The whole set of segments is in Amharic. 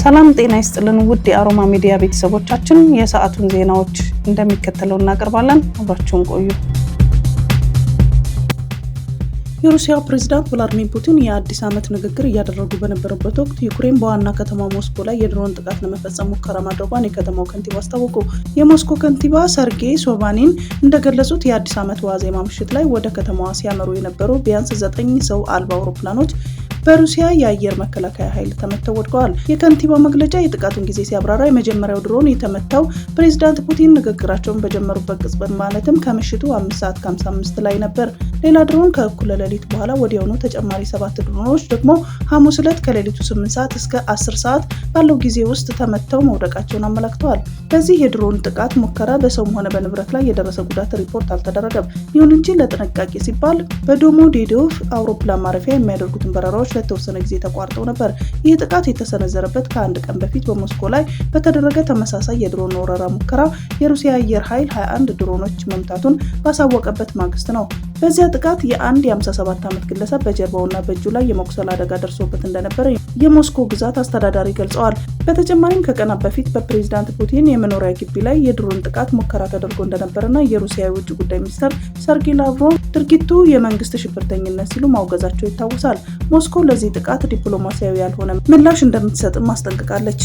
ሰላም ጤና ይስጥልን ውድ የአሮማ ሚዲያ ቤተሰቦቻችን፣ የሰዓቱን ዜናዎች እንደሚከተለው እናቀርባለን። አብራችሁን ቆዩ። የሩሲያ ፕሬዝዳንት ቭላድሚር ፑቲን የአዲስ ዓመት ንግግር እያደረጉ በነበረበት ወቅት ዩክሬን በዋና ከተማ ሞስኮ ላይ የድሮን ጥቃት ለመፈጸም ሙከራ ማድረጓን የከተማው ከንቲባ አስታወቁ። የሞስኮ ከንቲባ ሰርጌይ ሶባኒን እንደገለጹት የአዲስ ዓመት ዋዜማ ምሽት ላይ ወደ ከተማዋ ሲያመሩ የነበሩ ቢያንስ 9 ሰው አልባ አውሮፕላኖች በሩሲያ የአየር መከላከያ ኃይል ተመተው ወድቀዋል። የከንቲባው መግለጫ የጥቃቱን ጊዜ ሲያብራራ የመጀመሪያው ድሮን የተመታው ፕሬዝዳንት ፑቲን ንግግራቸውን በጀመሩበት ቅጽበት ማለትም ከምሽቱ 5:55 ላይ ነበር። ሌላ ድሮን ከእኩለ ሌሊት በኋላ ወዲያውኑ ተጨማሪ 7 ድሮኖች ደግሞ ሐሙስ ዕለት ከሌሊቱ 8 ሰዓት እስከ 10 ሰዓት ባለው ጊዜ ውስጥ ተመተው መውደቃቸውን አመላክተዋል። በዚህ የድሮን ጥቃት ሙከራ በሰውም ሆነ በንብረት ላይ የደረሰ ጉዳት ሪፖርት አልተደረገም። ይሁን እንጂ ለጥንቃቄ ሲባል በዶሞዴዶቭ አውሮፕላን ማረፊያ የሚያደርጉትን በረራዎች ለተወሰነ ጊዜ ተቋርጠው ነበር። ይህ ጥቃት የተሰነዘረበት ከአንድ ቀን በፊት በሞስኮ ላይ በተደረገ ተመሳሳይ የድሮን ወረራ ሙከራ የሩሲያ አየር ኃይል 21 ድሮኖች መምታቱን ባሳወቀበት ማግስት ነው። በዚያ ጥቃት የአንድ የ57 ዓመት ግለሰብ በጀርባውና በእጁ ላይ የመቁሰል አደጋ ደርሶበት እንደነበር የሞስኮ ግዛት አስተዳዳሪ ገልጸዋል። በተጨማሪም ከቀናት በፊት በፕሬዝዳንት ፑቲን የመኖሪያ ግቢ ላይ የድሮን ጥቃት ሙከራ ተደርጎ እንደነበርና የሩሲያ የውጭ ጉዳይ ሚኒስትር ሰርጌይ ላቭሮቭ ድርጊቱ የመንግስት ሽብርተኝነት ሲሉ ማውገዛቸው ይታወሳል። ሞስኮ ለዚህ ጥቃት ዲፕሎማሲያዊ ያልሆነ ምላሽ እንደምትሰጥም አስጠንቅቃለች።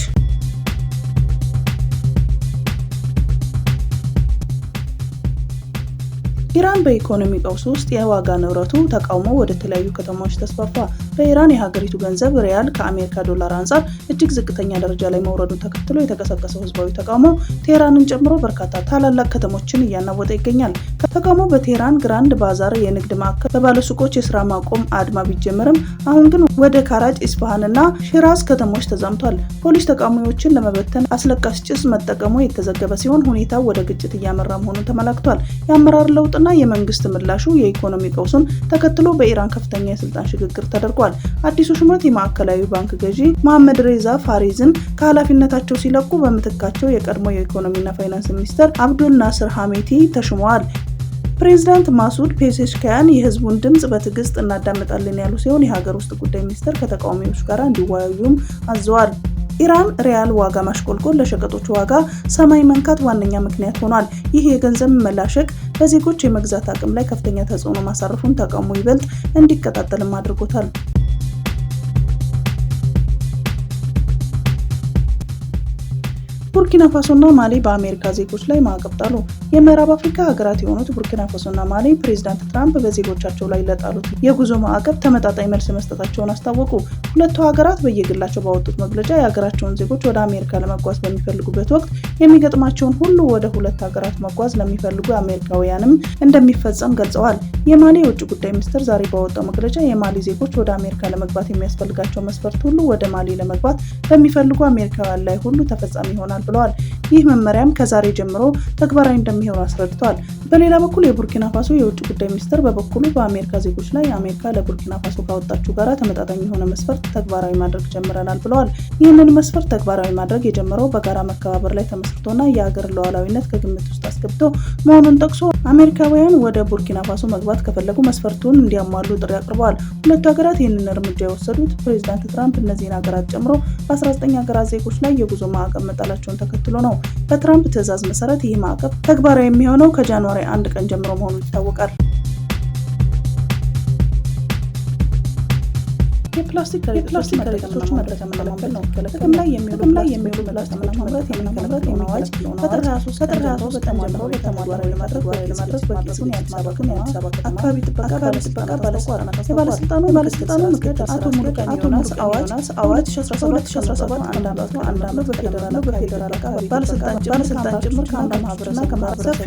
ኢራን በኢኮኖሚ ቀውስ ውስጥ የዋጋ ንረቱ ተቃውሞ ወደ ተለያዩ ከተማዎች ተስፋፋ። በኢራን የሀገሪቱ ገንዘብ ሪያል ከአሜሪካ ዶላር አንጻር እጅግ ዝቅተኛ ደረጃ ላይ መውረዱን ተከትሎ የተቀሰቀሰው ህዝባዊ ተቃውሞ ቴህራንን ጨምሮ በርካታ ታላላቅ ከተሞችን እያናወጠ ይገኛል። ተቃውሞ በቴህራን ግራንድ ባዛር የንግድ ማዕከል በባለሱቆች የስራ ማቆም አድማ ቢጀምርም አሁን ግን ወደ ካራጅ፣ ኢስፋሃን እና ሺራዝ ከተሞች ተዛምቷል። ፖሊስ ተቃዋሚዎችን ለመበተን አስለቃሽ ጭስ መጠቀሙ የተዘገበ ሲሆን ሁኔታው ወደ ግጭት እያመራ መሆኑን ተመላክቷል። የአመራር ለውጥ የመንግስት ምላሹ የኢኮኖሚ ቀውሱን ተከትሎ በኢራን ከፍተኛ የስልጣን ሽግግር ተደርጓል። አዲሱ ሹመት የማዕከላዊ ባንክ ገዢ መሐመድ ሬዛ ፋሪዝን ከኃላፊነታቸው ሲለቁ በምትካቸው የቀድሞ የኢኮኖሚና ፋይናንስ ሚኒስትር አብዱል ናስር ሐሜቲ ተሹመዋል። ፕሬዝዳንት ማሱድ ፔዜሽኪያን የህዝቡን ድምጽ በትዕግስት እናዳምጣለን ያሉ ሲሆን የሀገር ውስጥ ጉዳይ ሚኒስትር ከተቃዋሚዎች ጋር እንዲወያዩም አዘዋል። ኢራን ሪያል ዋጋ ማሽቆልቆል ለሸቀጦች ዋጋ ሰማይ መንካት ዋነኛ ምክንያት ሆኗል። ይህ የገንዘብ መላሸቅ በዜጎች የመግዛት አቅም ላይ ከፍተኛ ተጽዕኖ ማሳረፉን ተቃውሞ ይበልጥ እንዲቀጣጠልም አድርጎታል። ቡርኪና ፋሶና ማሊ በአሜሪካ ዜጎች ላይ ማዕቀብ ጣሉ። የምዕራብ አፍሪካ ሀገራት የሆኑት ቡርኪና ፋሶና ማሊ ፕሬዝዳንት ትራምፕ በዜጎቻቸው ላይ ለጣሉት የጉዞ ማዕቀብ ተመጣጣኝ መልስ መስጠታቸውን አስታወቁ። ሁለቱ ሀገራት በየግላቸው ባወጡት መግለጫ የሀገራቸውን ዜጎች ወደ አሜሪካ ለመጓዝ በሚፈልጉበት ወቅት የሚገጥማቸውን ሁሉ ወደ ሁለት ሀገራት መጓዝ ለሚፈልጉ አሜሪካውያንም እንደሚፈጸም ገልጸዋል። የማሊ የውጭ ጉዳይ ሚኒስትር ዛሬ ባወጣው መግለጫ የማሊ ዜጎች ወደ አሜሪካ ለመግባት የሚያስፈልጋቸው መስፈርት ሁሉ ወደ ማሊ ለመግባት በሚፈልጉ አሜሪካውያን ላይ ሁሉ ተፈጻሚ ይሆናል ብለዋል። ይህ መመሪያም ከዛሬ ጀምሮ ተግባራዊ እንደሚሆን አስረድተዋል። በሌላ በኩል የቡርኪና ፋሶ የውጭ ጉዳይ ሚኒስትር በበኩሉ በአሜሪካ ዜጎች ላይ አሜሪካ ለቡርኪና ፋሶ ካወጣችው ጋራ ተመጣጣኝ የሆነ መስፈርት ተግባራዊ ማድረግ ጀምረናል ብለዋል። ይህንን መስፈርት ተግባራዊ ማድረግ የጀመረው በጋራ መከባበር ላይ ተመስርቶና የሀገር ሉዓላዊነት ከግምት ውስጥ አስገብቶ መሆኑን ጠቅሶ አሜሪካውያን ወደ ቡርኪና ፋሶ መግባት ከፈለጉ መስፈርቱን እንዲያሟሉ ጥሪ አቅርበዋል። ሁለቱ ሀገራት ይህንን እርምጃ የወሰዱት ፕሬዝዳንት ትራምፕ እነዚህን ሀገራት ጨምሮ በ19 ሀገራት ዜጎች ላይ የጉዞ ማዕቀብ መጣላቸውን ተከትሎ ነው። በትራምፕ ትዕዛዝ መሰረት ይህ ማዕቀብ ተግባራዊ የሚሆነው ከጃንዋሪ 1 ቀን ጀምሮ መሆኑ ይታወቃል። የፕላስቲክ ከረጢቶች መጠቀም መከልከል ነው። ጥቅም ላይ የሚውሉ ፕላስቲኮች ማምረት የሚከለከል አዋጅ ከጥር 23 ጀምሮ ተግባራዊ ለማድረግ በቂሱን የአዲስ አበባ አካባቢ ጥበቃ ባለስልጣን የባለስልጣኑ ምክትል አቶ ሙሉቀን ዮናስ አዋጅ 17 አንድ ዓመት በፌዴራል አካባቢ ባለስልጣን ጭምር ከአንድ ማህበረሰብ ሰፊ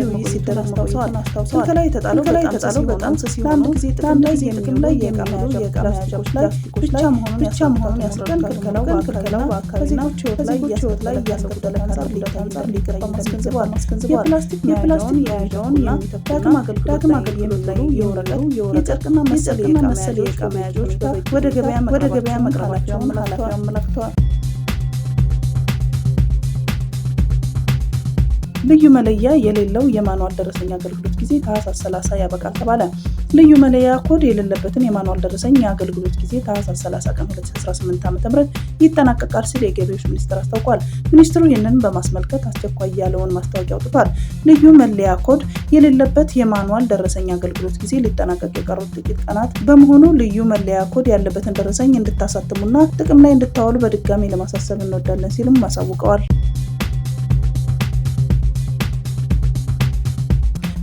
ውይይት ሲደረግ አስታውሰዋል። ክልከላ የተጣለው በጣም ስስ የሆኑ ጥቅም ላይ የሚውሉ የዕቃ ፕላስቲኮች ላይ ብቻ መሆኑን ያስረዳል። ክልከላው በአካባቢና በዜጎች ላይ እያስከተለ ካለው ጉዳት ሊቀርብ አስገንዝበዋል። የፕላስቲክ መያዣውን ዳግም አገልግሎት ላይ የወረዱ የጨርቅና መሰል የዕቃ መያዣዎች ወደ ገበያ መቅረባቸውን አመላክተዋል። ልዩ መለያ የሌለው የማኑዋል ደረሰኝ አገልግሎት ጊዜ ታህሳስ 30 ያበቃል ተባለ። ልዩ መለያ ኮድ የሌለበትን የማኑዋል ደረሰኝ የአገልግሎት ጊዜ ታህሳስ 30 ቀን 2018 ዓ.ም ይጠናቀቃል ሲል የገቢዎች ሚኒስቴር አስታውቋል። ሚኒስትሩ ይህንን በማስመልከት አስቸኳይ ያለውን ማስታወቂያ አውጥቷል። ልዩ መለያ ኮድ የሌለበት የማኑዋል ደረሰኝ አገልግሎት ጊዜ ሊጠናቀቅ የቀሩት ጥቂት ቀናት በመሆኑ ልዩ መለያ ኮድ ያለበትን ደረሰኝ እንድታሳትሙና ጥቅም ላይ እንድታዋሉ በድጋሚ ለማሳሰብ እንወዳለን ሲልም አሳውቀዋል።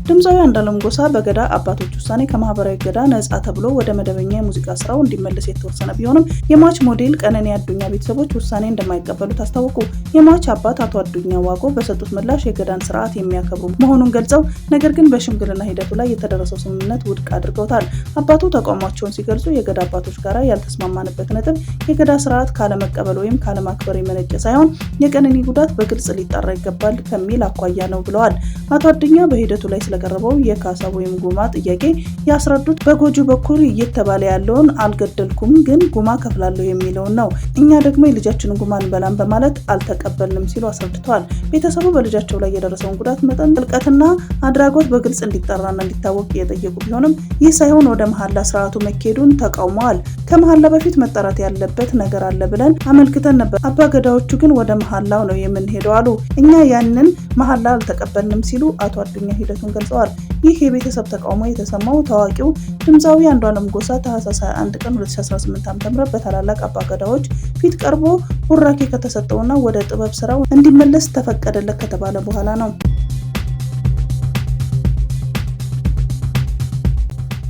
ድምፃዊ አንዱዓለም ጎሳ በገዳ አባቶች ውሳኔ ከማህበራዊ እገዳ ነጻ ተብሎ ወደ መደበኛ የሙዚቃ ስራው እንዲመለስ የተወሰነ ቢሆንም የሟች ሞዴል ቀነኒ አዱኛ ቤተሰቦች ውሳኔ እንደማይቀበሉት አስታወቁ። የሟች አባት አቶ አዱኛ ዋቆ በሰጡት ምላሽ የገዳን ስርዓት የሚያከብሩ መሆኑን ገልጸው ነገር ግን በሽምግልና ሂደቱ ላይ የተደረሰው ስምምነት ውድቅ አድርገውታል። አባቱ ተቃውሟቸውን ሲገልጹ የገዳ አባቶች ጋር ያልተስማማንበት ነጥብ የገዳ ስርዓት ካለመቀበል ወይም ካለማክበር የመነጨ ሳይሆን የቀነኒ ጉዳት በግልጽ ሊጣራ ይገባል ከሚል አኳያ ነው ብለዋል። አቶ አዱኛ በሂደቱ ላይ ስለቀረበው የካሳ ወይም ጉማ ጥያቄ ያስረዱት በጎጁ በኩል እየተባለ ያለውን አልገደልኩም ግን ጉማ ከፍላለሁ የሚለውን ነው። እኛ ደግሞ የልጃችንን ጉማ እንበላም በማለት አልተቀበልንም ሲሉ አስረድተዋል። ቤተሰቡ በልጃቸው ላይ የደረሰውን ጉዳት መጠን፣ ጥልቀትና አድራጎት በግልጽ እንዲጠራና እንዲታወቅ የጠየቁ ቢሆንም ይህ ሳይሆን ወደ መሐላ ስርዓቱ መኬዱን ተቃውመዋል። ከመሐላ በፊት መጠራት ያለበት ነገር አለ ብለን አመልክተን ነበር። አባ ገዳዎቹ ግን ወደ መሐላው ነው የምንሄደው አሉ። እኛ ያንን መሐላ አልተቀበልንም ሲሉ አቶ አዱኛ ሂደቱን ገልጸዋል። ይህ የቤተሰብ ተቃውሞ የተሰማው ታዋቂው ድምፃዊ አንዱዓለም ጎሳ ታህሳስ 21 ቀን 2018 ዓ.ም በታላላቅ አባገዳዎች ፊት ቀርቦ ቡራኬ ከተሰጠውና ወደ ጥበብ ስራው እንዲመለስ ተፈቀደለት ከተባለ በኋላ ነው።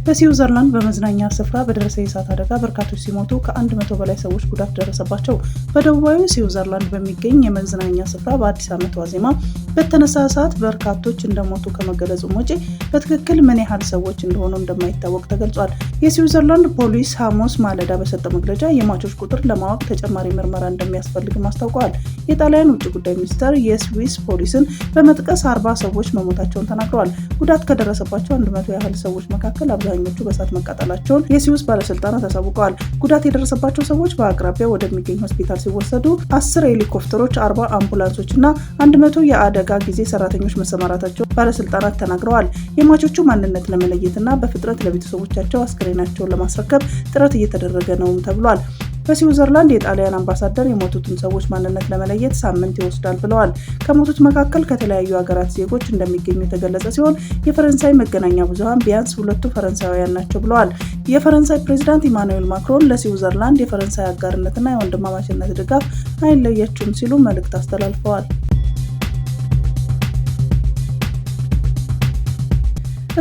በስዊዘርላንድ በመዝናኛ ስፍራ በደረሰ የእሳት አደጋ በርካቶች ሲሞቱ ከ100 በላይ ሰዎች ጉዳት ደረሰባቸው። በደቡባዊ ስዊዘርላንድ በሚገኝ የመዝናኛ ስፍራ በአዲስ ዓመት ዋዜማ በተነሳ እሳት በርካቶች እንደሞቱ ከመገለጹም ውጪ በትክክል ምን ያህል ሰዎች እንደሆኑ እንደማይታወቅ ተገልጿል። የስዊዘርላንድ ፖሊስ ሐሙስ ማለዳ በሰጠው መግለጫ የሟቾች ቁጥር ለማወቅ ተጨማሪ ምርመራ እንደሚያስፈልግም አስታውቀዋል። የጣሊያን ውጭ ጉዳይ ሚኒስቴር የስዊስ ፖሊስን በመጥቀስ 40 ሰዎች መሞታቸውን ተናግረዋል። ጉዳት ከደረሰባቸው 100 ያህል ሰዎች መካከል አብዛኞቹ በእሳት መቃጠላቸውን የስዊስ ባለስልጣናት አሳውቀዋል። ጉዳት የደረሰባቸው ሰዎች በአቅራቢያው ወደሚገኝ ሆስፒታል ሲወሰዱ 10 ሄሊኮፕተሮች፣ 40 አምቡላንሶች እና 100 የአደጋ ጊዜ ሰራተኞች መሰማራታቸው ባለስልጣናት ተናግረዋል። የሟቾቹ ማንነት ለመለየትና በፍጥነት ለቤተሰቦቻቸው አስክሬናቸውን ለማስረከብ ጥረት እየተደረገ ነውም ተብሏል። በስዊዘርላንድ የጣሊያን አምባሳደር የሞቱትን ሰዎች ማንነት ለመለየት ሳምንት ይወስዳል ብለዋል። ከሞቱት መካከል ከተለያዩ ሀገራት ዜጎች እንደሚገኙ የተገለጸ ሲሆን የፈረንሳይ መገናኛ ብዙሃን ቢያንስ 2 ፈረንሳውያን ናቸው ብለዋል። የፈረንሳይ ፕሬዚዳንት ኢማኑኤል ማክሮን ለስዊዘርላንድ የፈረንሳይ አጋርነትና የወንድማማችነት ድጋፍ አይለያችሁም ሲሉ መልእክት አስተላልፈዋል።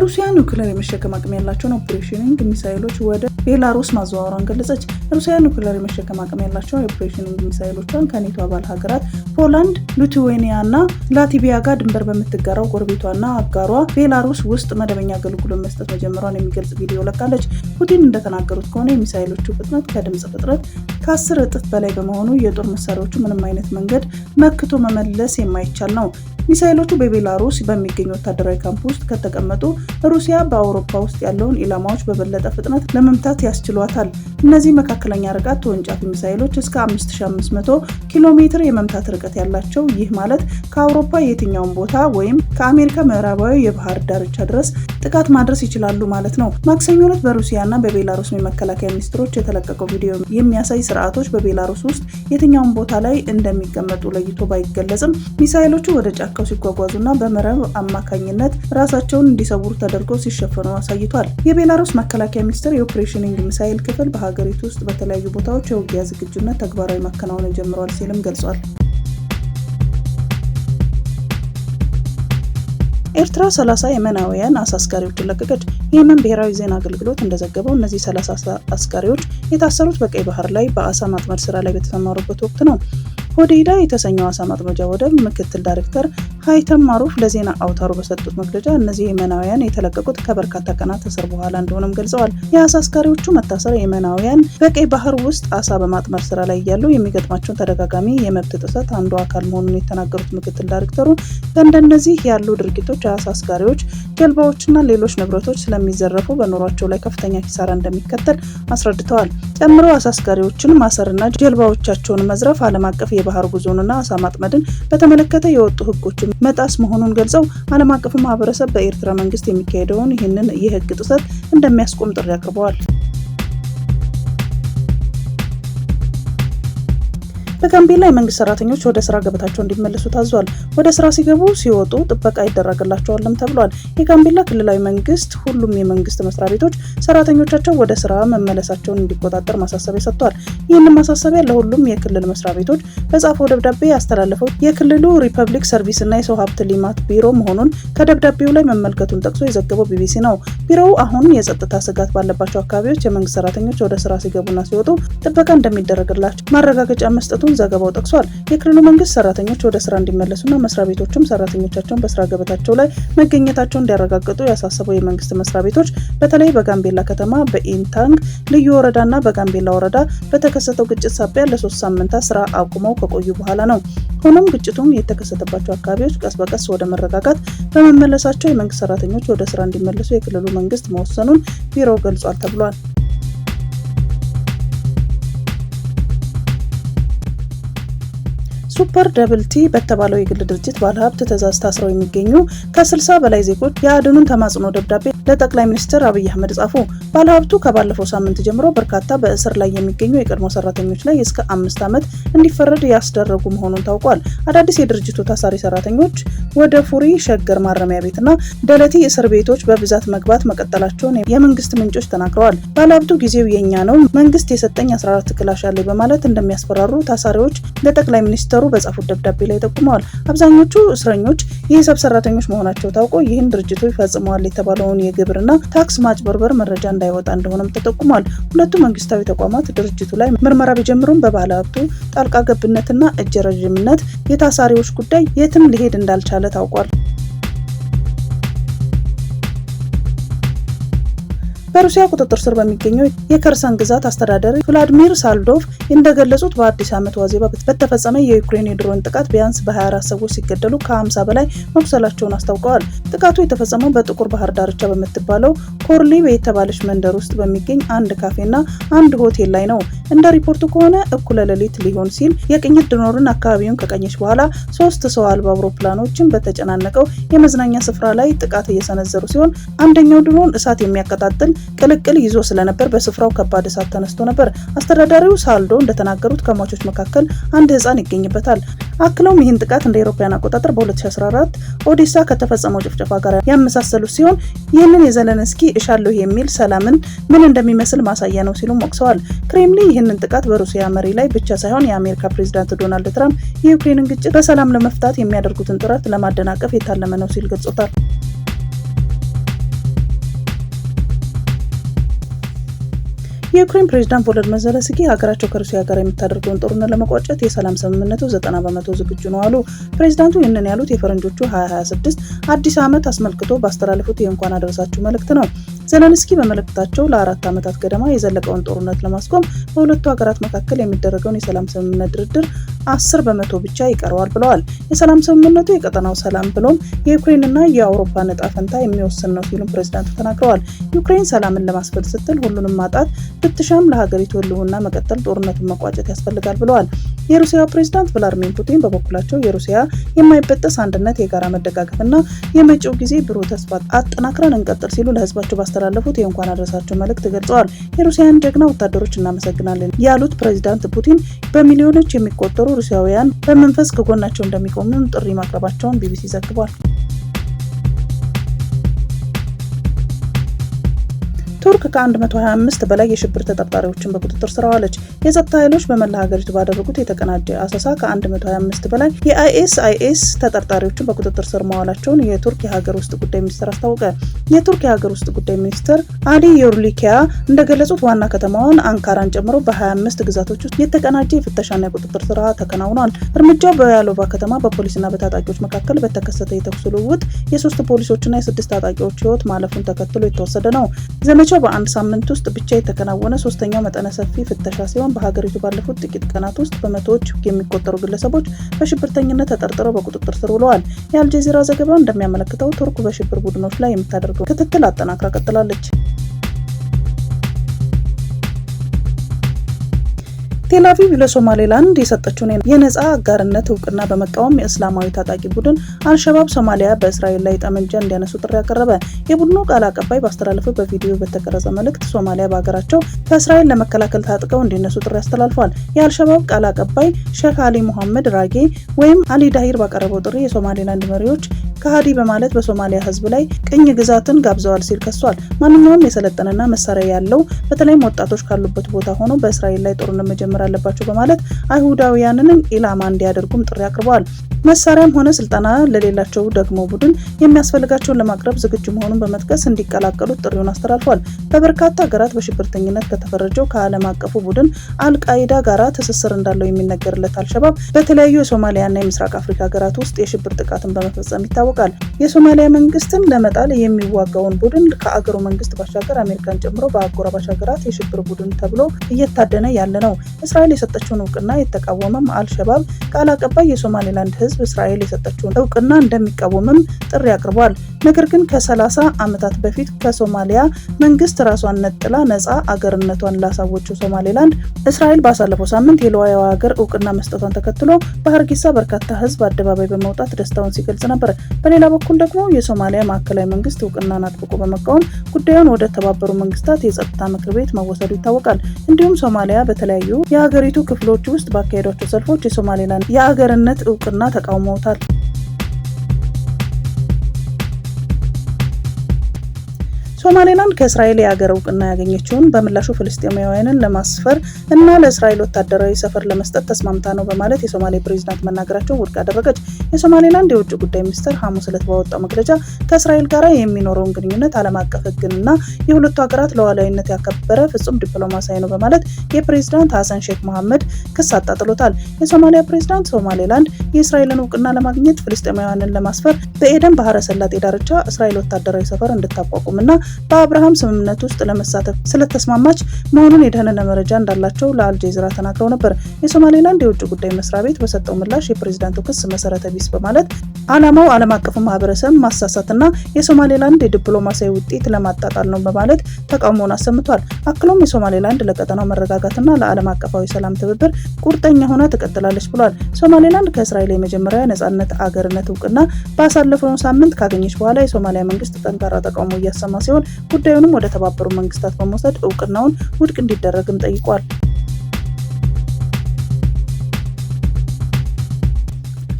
ሩሲያ ኒውክሌር የመሸከም አቅም ያላቸውን ኦፕሬሽኒንግ ሚሳይሎች ወደ ቤላሩስ ማዘዋወሯን ገለጸች። ሩሲያ ኒውክሌር የመሸከም አቅም ያላቸውን ኦፕሬሽኒንግ ሚሳይሎቿን ከኔቶ አባል ሀገራት ፖላንድ፣ ሊቱዌኒያ እና ላትቪያ ጋር ድንበር በምትጋራው ጎረቤቷና አጋሯ ቤላሩስ ውስጥ መደበኛ አገልግሎት መስጠት መጀመሯን የሚገልጽ ቪዲዮ ለቃለች። ፑቲን እንደተናገሩት ከሆነ የሚሳይሎቹ ፍጥነት ከድምጽ ፍጥነት ከ10 እጥፍ በላይ በመሆኑ የጦር መሳሪያዎቹ ምንም አይነት መንገድ መክቶ መመለስ የማይቻል ነው። ሚሳይሎቹ በቤላሩስ በሚገኝ ወታደራዊ ካምፕ ውስጥ ከተቀመጡ ሩሲያ በአውሮፓ ውስጥ ያለውን ኢላማዎች በበለጠ ፍጥነት ለመምታት ያስችሏታል። እነዚህ መካከለኛ ርቀት ተወንጫፊ ሚሳይሎች እስከ 5500 ኪሎ ሜትር የመምታት ርቀት ያላቸው፣ ይህ ማለት ከአውሮፓ የትኛውን ቦታ ወይም ከአሜሪካ ምዕራባዊ የባህር ዳርቻ ድረስ ጥቃት ማድረስ ይችላሉ ማለት ነው። ማክሰኞ ዕለት በሩሲያና በቤላሩስ የመከላከያ ሚኒስትሮች የተለቀቀው ቪዲዮ የሚያሳይ ስርዓቶች በቤላሩስ ውስጥ የትኛውን ቦታ ላይ እንደሚቀመጡ ለይቶ ባይገለጽም ሚሳይሎቹ ወደ ጫካው ሲጓጓዙና በመረብ አማካኝነት ራሳቸውን እንዲሰውሩ ተደርገው ሲሸፈኑ አሳይቷል። የቤላሩስ መከላከያ ሚኒስቴር የኦፕሬሽኒንግ ሚሳይል ክፍል በሀገሪቱ ውስጥ በተለያዩ ቦታዎች የውጊያ ዝግጁነት ተግባራዊ ማከናወን ጀምሯል ሲልም ገልጿል። ኤርትራ 30 የመናውያን አሳ አስጋሪዎችን ለቀቀች። የየመን ብሔራዊ ዜና አገልግሎት እንደዘገበው እነዚህ 30 አስጋሪዎች የታሰሩት በቀይ ባህር ላይ በአሳ ማጥመድ ስራ ላይ በተሰማሩበት ወቅት ነው። ሆዴይዳ የተሰኘው አሳ ማጥመጃ ወደብ ምክትል ዳይሬክተር ሃይተም ማሩፍ ለዜና አውታሩ በሰጡት መግለጫ እነዚህ የመናውያን የተለቀቁት ከበርካታ ቀናት እስር በኋላ እንደሆነም ገልጸዋል። የአሳ አስጋሪዎቹ መታሰር የመናውያን በቀይ ባህር ውስጥ አሳ በማጥመድ ስራ ላይ እያሉ የሚገጥማቸውን ተደጋጋሚ የመብት ጥሰት አንዱ አካል መሆኑን የተናገሩት ምክትል ዳይሬክተሩ በእንደነዚህ ያሉ ድርጊቶች አሳ አስጋሪዎች ጀልባዎችና ሌሎች ንብረቶች ስለሚዘረፉ በኑሯቸው ላይ ከፍተኛ ኪሳራ እንደሚከተል አስረድተዋል። ጨምረው አሳ አስጋሪዎችን ማሰርና ጀልባዎቻቸውን መዝረፍ ዓለም አቀፍ የባህር ጉዞንና አሳ ማጥመድን በተመለከተ የወጡ ህጎችን መጣስ መሆኑን ገልጸው ዓለም አቀፉ ማህበረሰብ በኤርትራ መንግስት የሚካሄደውን ይህንን የህግ ጥሰት እንደሚያስቆም ጥሪ አቅርበዋል። በጋምቤላ የመንግስት ሰራተኞች ወደ ስራ ገበታቸው እንዲመለሱ ታዟል። ወደ ስራ ሲገቡ ሲወጡ ጥበቃ ይደረግላቸዋልም ተብሏል። የጋምቤላ ክልላዊ መንግስት ሁሉም የመንግስት መስሪያ ቤቶች ሰራተኞቻቸው ወደ ስራ መመለሳቸውን እንዲቆጣጠር ማሳሰቢያ ሰጥቷል። ይህንን ማሳሰቢያ ለሁሉም የክልል መስሪያ ቤቶች በጻፈው ደብዳቤ ያስተላለፈው የክልሉ ሪፐብሊክ ሰርቪስ እና የሰው ሀብት ልማት ቢሮ መሆኑን ከደብዳቤው ላይ መመልከቱን ጠቅሶ የዘገበው ቢቢሲ ነው። ቢሮው አሁን የጸጥታ ስጋት ባለባቸው አካባቢዎች የመንግስት ሰራተኞች ወደ ስራ ሲገቡና ሲወጡ ጥበቃ እንደሚደረግላቸው ማረጋገጫ መስጠቱን ዘገባው ጠቅሷል። የክልሉ መንግስት ሰራተኞች ወደ ስራ እንዲመለሱና መስሪያ ቤቶችም ሰራተኞቻቸውን በስራ ገበታቸው ላይ መገኘታቸውን እንዲያረጋግጡ ያሳሰበው የመንግስት መስሪያ ቤቶች በተለይ በጋምቤላ ከተማ በኢንታንግ ልዩ ወረዳና በጋምቤላ ወረዳ በተከሰተው ግጭት ሳቢያ ለ3 ሳምንታት ስራ አቁመው ከቆዩ በኋላ ነው። ሆኖም ግጭቱም የተከሰተባቸው አካባቢዎች ቀስ በቀስ ወደ መረጋጋት በመመለሳቸው የመንግስት ሰራተኞች ወደ ስራ እንዲመለሱ የክልሉ መንግስት መወሰኑን ቢሮው ገልጿል ተብሏል። ሱፐር ደብል ቲ በተባለው የግል ድርጅት ባለሀብት ትዕዛዝ ታስረው የሚገኙ ከ60 በላይ ዜጎች የአድኑን ተማጽኖ ደብዳቤ ለጠቅላይ ሚኒስትር አብይ አህመድ ጻፉ። ባለሀብቱ ከባለፈው ሳምንት ጀምሮ በርካታ በእስር ላይ የሚገኙ የቀድሞ ሰራተኞች ላይ እስከ 5 ዓመት እንዲፈረድ ያስደረጉ መሆኑን ታውቋል። አዳዲስ የድርጅቱ ታሳሪ ሰራተኞች ወደ ፉሪ ሸገር ማረሚያ ቤትና ደለቲ እስር ቤቶች በብዛት መግባት መቀጠላቸውን የመንግስት ምንጮች ተናግረዋል። ባለሀብቱ ጊዜው የኛ ነው፣ መንግስት የሰጠኝ 14 ክላሽ አለ በማለት እንደሚያስፈራሩ ታሳሪዎች ለጠቅላይ ሚኒስትሩ በጻፉት ደብዳቤ ላይ ጠቁመዋል። አብዛኞቹ እስረኞች የሂሳብ ሰራተኞች መሆናቸው ታውቆ ይህን ድርጅቱ ይፈጽመዋል የተባለውን የግብርና ታክስ ማጭበርበር መረጃ እንዳይወጣ እንደሆነም ተጠቁሟል። ሁለቱ መንግስታዊ ተቋማት ድርጅቱ ላይ ምርመራ ቢጀምሩም በባለ ሀብቱ ጣልቃ ገብነትና እጅ ረዥምነት የታሳሪዎች ጉዳይ የትም ሊሄድ እንዳልቻለ ታውቋል። በሩሲያ ቁጥጥር ስር በሚገኘው የከርሰን ግዛት አስተዳዳሪ ቭላድሚር ሳልዶቭ እንደገለጹት በአዲስ ዓመት ዋዜማ በተፈጸመ የዩክሬን የድሮን ጥቃት ቢያንስ በ24 ሰዎች ሲገደሉ ከ50 በላይ መቁሰላቸውን አስታውቀዋል። ጥቃቱ የተፈጸመው በጥቁር ባህር ዳርቻ በምትባለው ኮርሊቭ የተባለች መንደር ውስጥ በሚገኝ አንድ ካፌና አንድ ሆቴል ላይ ነው። እንደ ሪፖርቱ ከሆነ እኩለ ሌሊት ሊሆን ሲል የቅኝት ድሮን አካባቢውን ከቀኘች በኋላ 3 ሰው አልባ አውሮፕላኖችን በተጨናነቀው የመዝናኛ ስፍራ ላይ ጥቃት እየሰነዘሩ ሲሆን አንደኛው ድሮን እሳት የሚያቀጣጥል ቅልቅል ይዞ ስለነበር በስፍራው ከባድ እሳት ተነስቶ ነበር። አስተዳዳሪው ሳልዶ እንደተናገሩት ከሟቾች መካከል አንድ ህፃን ይገኝበታል። አክለውም ይህን ጥቃት እንደ አውሮፓውያን አቆጣጠር በ2014 ኦዴሳ ከተፈጸመው ጭፍጨፋ ጋር ያመሳሰሉት ሲሆን ይህንን የዘለንስኪ እሻለሁ የሚል ሰላምን ምን እንደሚመስል ማሳያ ነው ሲሉም ወቅሰዋል። ክሬምሊን ይህንን ጥቃት በሩሲያ መሪ ላይ ብቻ ሳይሆን የአሜሪካ ፕሬዝዳንት ዶናልድ ትራምፕ የዩክሬንን ግጭት በሰላም ለመፍታት የሚያደርጉትን ጥረት ለማደናቀፍ የታለመ ነው ሲል ገልጾታል። የዩክሬን ፕሬዝዳንት ቮሎዲሚር ዜሌንስኪ ሀገራቸው ከሩሲያ ጋር የምታደርገውን ጦርነት ለመቋጨት የሰላም ስምምነቱ 90% ዝግጁ ነው አሉ። ፕሬዝዳንቱ ይህንን ያሉት የፈረንጆቹ 2026 አዲስ ዓመት አስመልክቶ ባስተላለፉት የእንኳን አደረሳችሁ መልእክት ነው። ዜሌንስኪ በመልእክታቸው ለ4 ዓመታት ገደማ የዘለቀውን ጦርነት ለማስቆም በሁለቱ ሀገራት መካከል የሚደረገውን የሰላም ስምምነት ድርድር 10% ብቻ ይቀረዋል ብለዋል። የሰላም ስምምነቱ የቀጠናው ሰላም ብሎም የዩክሬንና የአውሮፓ ዕጣ ፈንታ የሚወስን ነው ሲሉም ፕሬዝዳንቱ ተናግረዋል። ዩክሬን ሰላምን ለማስፈን ስትል ሁሉንም ማጣት ብትሻም ለሀገሪቱ ህልውና መቀጠል ጦርነቱን መቋጨት ያስፈልጋል ብለዋል። የሩሲያ ፕሬዝዳንት ቭላድሚር ፑቲን በበኩላቸው የሩሲያ የማይበጠስ አንድነት፣ የጋራ መደጋገፍና የመጪው ጊዜ ብሩህ ተስፋ አጠናክረን እንቀጥል ሲሉ ለህዝባቸው ባስተላለፉት የእንኳን አደረሳቸው መልእክት ገልጸዋል። የሩሲያን ጀግና ወታደሮች እናመሰግናለን ያሉት ፕሬዝዳንት ፑቲን በሚሊዮኖች የሚቆጠሩ ሩሲያውያን በመንፈስ ከጎናቸው እንደሚቆሙም ጥሪ ማቅረባቸውን ቢቢሲ ዘግቧል። ቱርክ ከ125 በላይ የሽብር ተጠርጣሪዎችን በቁጥጥር ስር አዋለች። የጸጥታ ኃይሎች በመላ ሀገሪቱ ባደረጉት የተቀናጀ አሰሳ ከ125 በላይ የአይኤስ ተጠርጣሪዎችን በቁጥጥር ስር ማዋላቸውን የቱርክ የሀገር ውስጥ ጉዳይ ሚኒስቴር አስታወቀ። የቱርክ የሀገር ውስጥ ጉዳይ ሚኒስትር አሊ ዮርሊኪያ እንደገለጹት ዋና ከተማዋን አንካራን ጨምሮ በ25 ግዛቶች ውስጥ የተቀናጀ የፍተሻና የቁጥጥር ስራ ተከናውኗል። እርምጃው በያሎቫ ከተማ በፖሊስና በታጣቂዎች መካከል በተከሰተ የተኩስ ልውውጥ የ3 ፖሊሶችና የ6 ታጣቂዎች ህይወት ማለፉን ተከትሎ የተወሰደ ነው። ዘመቻው በአንድ ሳምንት ውስጥ ብቻ የተከናወነ ሶስተኛው መጠነ ሰፊ ፍተሻ ሲሆን በሀገሪቱ ባለፉት ጥቂት ቀናት ውስጥ በመቶዎች የሚቆጠሩ ግለሰቦች በሽብርተኝነት ተጠርጥረው በቁጥጥር ስር ውለዋል። የአልጀዚራ ዘገባ እንደሚያመለክተው ቱርክ በሽብር ቡድኖች ላይ የምታደርገው ክትትል አጠናክራ ቀጥላለች። ቴል አቪቭ ለሶማሌላንድ የሰጠችውን የነጻ አጋርነት እውቅና በመቃወም የእስላማዊ ታጣቂ ቡድን አልሸባብ ሶማሊያ በእስራኤል ላይ ጠመንጃ እንዲያነሱ ጥሪ አቀረበ። የቡድኑ ቃል አቀባይ ባስተላለፈው በቪዲዮ በተቀረጸ መልእክት ሶማሊያ በሀገራቸው ከእስራኤል ለመከላከል ታጥቀው እንዲነሱ ጥሪ አስተላልፏል። የአልሸባብ ቃል አቀባይ ሼክ አሊ ሙሐመድ ራጌ ወይም አሊ ዳሂር ባቀረበው ጥሪ የሶማሌላንድ መሪዎች ከሃዲ በማለት በሶማሊያ ህዝብ ላይ ቅኝ ግዛትን ጋብዘዋል ሲል ከሷል። ማንኛውም የሰለጠነና መሳሪያ ያለው በተለይም ወጣቶች ካሉበት ቦታ ሆኖ በእስራኤል ላይ ጦርነት መጀመር አለባቸው በማለት አይሁዳውያንን ኢላማ እንዲያደርጉም ጥሪ አቅርበዋል። መሳሪያም ሆነ ስልጠና ለሌላቸው ደግሞ ቡድን የሚያስፈልጋቸውን ለማቅረብ ዝግጁ መሆኑን በመጥቀስ እንዲቀላቀሉት ጥሪውን አስተላልፏል። በበርካታ ሀገራት በሽብርተኝነት ከተፈረጀው ከዓለም አቀፉ ቡድን አልቃይዳ ጋራ ትስስር እንዳለው የሚነገርለት አልሸባብ በተለያዩ የሶማሊያና የምስራቅ አፍሪካ ሀገራት ውስጥ የሽብር ጥቃትን በመፈጸም ይታወቃል። የሶማሊያ መንግስትን ለመጣል የሚዋጋውን ቡድን ከአገሩ መንግስት ባሻገር አሜሪካን ጨምሮ በአጎራባች ሀገራት የሽብር ቡድን ተብሎ እየታደነ ያለ ነው። እስራኤል የሰጠችውን እውቅና የተቃወመም አልሸባብ ቃል አቀባይ የሶማሌላንድ ህዝብ እስራኤል የሰጠችውን እውቅና እንደሚቃወምም ጥሪ አቅርቧል። ነገር ግን ከ30 ዓመታት በፊት ከሶማሊያ መንግስት ራሷን ነጥላ ነጻ አገርነቷን ላሳወችው ሶማሌላንድ እስራኤል ባሳለፈው ሳምንት የሉዓላዊ ሀገር እውቅና መስጠቷን ተከትሎ በሀርጌሳ በርካታ ህዝብ አደባባይ በመውጣት ደስታውን ሲገልጽ ነበር። በሌላ በኩል ደግሞ የሶማሊያ ማዕከላዊ መንግስት እውቅናን አጥብቆ በመቃወም ጉዳዩን ወደ ተባበሩ መንግስታት የጸጥታ ምክር ቤት መወሰዱ ይታወቃል። እንዲሁም ሶማሊያ በተለያዩ የሀገሪቱ ክፍሎች ውስጥ ባካሄዷቸው ሰልፎች የሶማሌላንድ የአገርነት እውቅና ተቃውመውታል። ሶማሌላንድ ከእስራኤል የሀገር እውቅና ያገኘችውን በምላሹ ፍልስጤማውያንን ለማስፈር እና ለእስራኤል ወታደራዊ ሰፈር ለመስጠት ተስማምታ ነው በማለት የሶማሌ ፕሬዝዳንት መናገራቸውን ውድቅ አደረገች። የሶማሌላንድ የውጭ ጉዳይ ሚኒስትር ሐሙስ ዕለት ባወጣው መግለጫ ከእስራኤል ጋር የሚኖረውን ግንኙነት ዓለም አቀፍ ሕግንና የሁለቱ ሀገራት ሉዓላዊነት ያከበረ ፍጹም ዲፕሎማሲያዊ ነው በማለት የፕሬዝዳንት ሐሰን ሼክ መሐመድ ክስ አጣጥሎታል። የሶማሊያ ፕሬዝዳንት ሶማሌላንድ የእስራኤልን እውቅና ለማግኘት ፍልስጤማውያንን ለማስፈር በኤደን ባህረ ሰላጤ ዳርቻ እስራኤል ወታደራዊ ሰፈር እንድታቋቁምና በአብርሃም ስምምነት ውስጥ ለመሳተፍ ስለተስማማች መሆኑን የደህንነት መረጃ እንዳላቸው ለአልጀዚራ ተናግረው ነበር። የሶማሌላንድ የውጭ ጉዳይ መስሪያ ቤት በሰጠው ምላሽ የፕሬዝዳንቱ ክስ መሰረተ ቢስ በማለት ዓላማው ዓለም አቀፉ ማህበረሰብ ማሳሳትና የሶማሌላንድ የዲፕሎማሲያዊ ውጤት ለማጣጣል ነው በማለት ተቃውሞውን አሰምቷል። አክሎም የሶማሌላንድ ለቀጠናው መረጋጋትና ለዓለም አቀፋዊ ሰላም ትብብር ቁርጠኛ ሆና ትቀጥላለች ብሏል። ሶማሌላንድ ከእስራኤል የመጀመሪያ ነጻነት አገርነት እውቅና ባሳለፈው ሳምንት ካገኘች በኋላ የሶማሊያ መንግስት ጠንካራ ተቃውሞ እያሰማ ሲሆን ጉዳዩንም ወደ ተባበሩ መንግስታት በመውሰድ እውቅናውን ውድቅ እንዲደረግም ጠይቋል።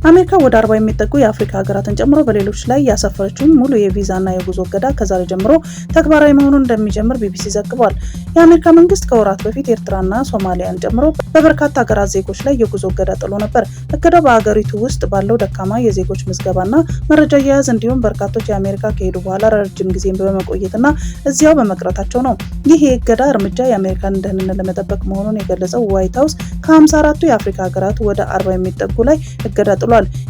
አሜሪካ ወደ 40 የሚጠጉ የአፍሪካ ሀገራትን ጨምሮ በሌሎች ላይ ያሰፈረችውን ሙሉ የቪዛና የጉዞ እገዳ ከዛሬ ጀምሮ ተግባራዊ መሆኑን እንደሚጀምር ቢቢሲ ዘግቧል። የአሜሪካ መንግስት ከወራት በፊት ኤርትራና ሶማሊያን ጨምሮ በበርካታ ሀገራት ዜጎች ላይ የጉዞ እገዳ ጥሎ ነበር። እገዳው በሀገሪቱ ውስጥ ባለው ደካማ የዜጎች ምዝገባና መረጃ አያያዝ እንዲሁም በርካቶች የአሜሪካ ከሄዱ በኋላ ረጅም ጊዜን በመቆየትና እዚያው በመቅረታቸው ነው። ይህ የእገዳ እርምጃ የአሜሪካን ደህንነት ለመጠበቅ መሆኑን የገለጸው ዋይት ሀውስ ከ54ቱ የአፍሪካ ሀገራት ወደ 40 የሚጠጉ ላይ እገዳ ጥሏል።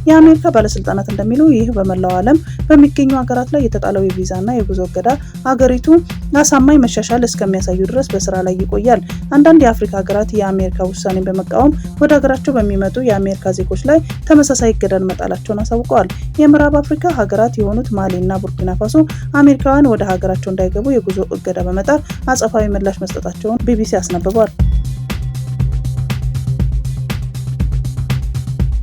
የአሜሪካ ባለስልጣናት እንደሚሉ ይህ በመላው ዓለም በሚገኙ ሀገራት ላይ የተጣለው የቪዛና የጉዞ እገዳ ሀገሪቱ አሳማኝ መሻሻል እስከሚያሳዩ ድረስ በስራ ላይ ይቆያል። አንዳንድ የአፍሪካ ሀገራት የአሜሪካ ውሳኔን በመቃወም ወደ ሀገራቸው በሚመጡ የአሜሪካ ዜጎች ላይ ተመሳሳይ እገዳን መጣላቸውን አሳውቀዋል። የምዕራብ አፍሪካ ሀገራት የሆኑት ማሊና ቡርኪና ፋሶ አሜሪካውያን ወደ ሀገራቸው እንዳይገቡ የጉዞ እገዳ በመጣል አጸፋዊ ምላሽ መስጠታቸውን ቢቢሲ አስነብቧል።